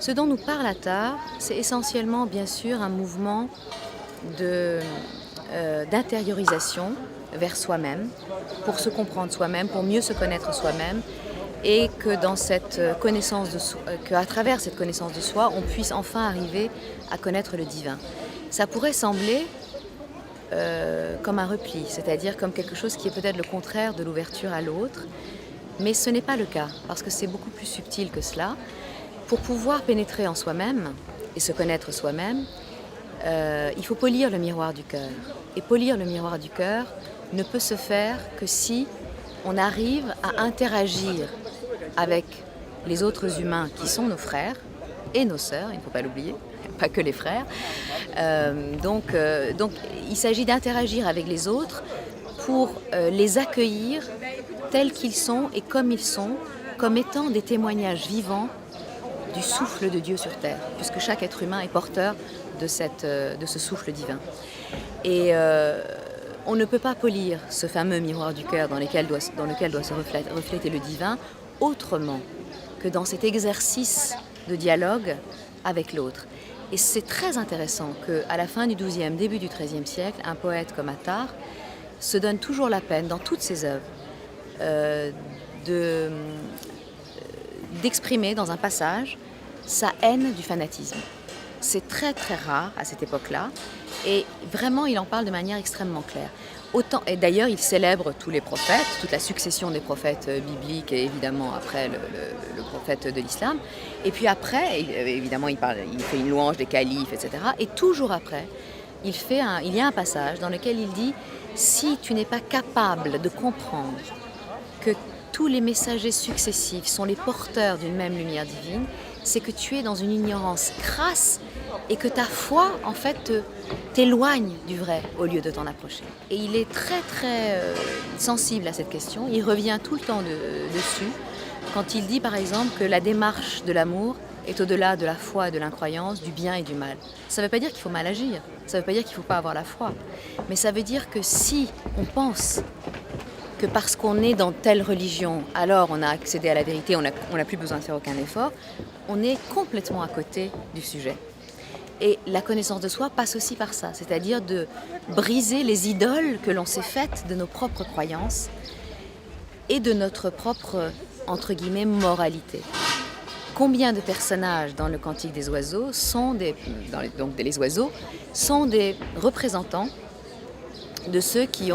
Ce dont nous parle Attard, c'est essentiellement bien sûr un mouvement d'intériorisation vers soi-même, pour se comprendre soi-même, pour mieux se connaître soi-même, et que dans cette connaissance de soi, qu'à travers cette connaissance de soi, on puisse enfin arriver à connaître le divin. Ça pourrait sembler comme un repli, c'est-à-dire comme quelque chose qui est peut-être le contraire de l'ouverture à l'autre, mais ce n'est pas le cas, parce que c'est beaucoup plus subtil que cela. Pour pouvoir pénétrer en soi-même et se connaître soi-même, il faut polir le miroir du cœur. Et polir le miroir du cœur ne peut se faire que si on arrive à interagir avec les autres humains qui sont nos frères et nos sœurs, il ne faut pas l'oublier, pas que les frères. Donc il s'agit d'interagir avec les autres pour les accueillir tels qu'ils sont et comme ils sont, comme étant des témoignages vivants du souffle de Dieu sur terre, puisque chaque être humain est porteur de ce souffle divin. Et on ne peut pas polir ce fameux miroir du cœur dans lequel doit se refléter le divin autrement que dans cet exercice de dialogue avec l'autre. Et c'est très intéressant qu'à la fin du XIIe, début du XIIIe siècle, un poète comme Attard se donne toujours la peine, dans toutes ses œuvres, d'exprimer dans un passage sa haine du fanatisme. C'est très très rare à cette époque-là et vraiment il en parle de manière extrêmement claire. Et d'ailleurs il célèbre tous les prophètes, toute la succession des prophètes bibliques et évidemment après le prophète de l'islam. Et puis après, évidemment il fait une louange des califes, etc. Et toujours après, il y a un passage dans lequel il dit « Si tu n'es pas capable de comprendre que tous les messagers successifs sont les porteurs d'une même lumière divine, c'est que tu es dans une ignorance crasse et que ta foi, en fait, t'éloigne du vrai au lieu de t'en approcher. » Et il est très, très sensible à cette question. Il revient tout le temps dessus quand il dit, par exemple, que la démarche de l'amour est au-delà de la foi et de l'incroyance, du bien et du mal. Ça ne veut pas dire qu'il faut mal agir, ça ne veut pas dire qu'il ne faut pas avoir la foi, mais ça veut dire que si on pense que parce qu'on est dans telle religion, alors on a accédé à la vérité, on n'a plus besoin de faire aucun effort, on est complètement à côté du sujet. Et la connaissance de soi passe aussi par ça, c'est-à-dire de briser les idoles que l'on s'est faites de nos propres croyances et de notre propre, entre guillemets, moralité. Combien de personnages dans le Cantique des oiseaux les oiseaux sont des représentants de ceux qui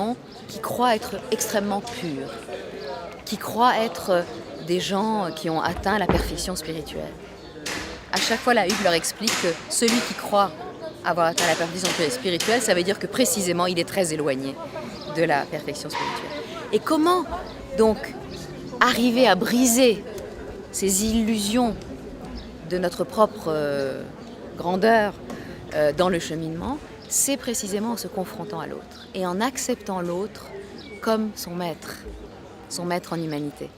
croient être extrêmement purs, qui croient être des gens qui ont atteint la perfection spirituelle. À chaque fois, la Hugues leur explique que celui qui croit avoir atteint la perfection spirituelle, ça veut dire que précisément, il est très éloigné de la perfection spirituelle. Et comment, donc, arriver à briser ces illusions de notre propre grandeur dans le cheminement, c'est précisément en se confrontant à l'autre et en acceptant l'autre comme son maître en humanité.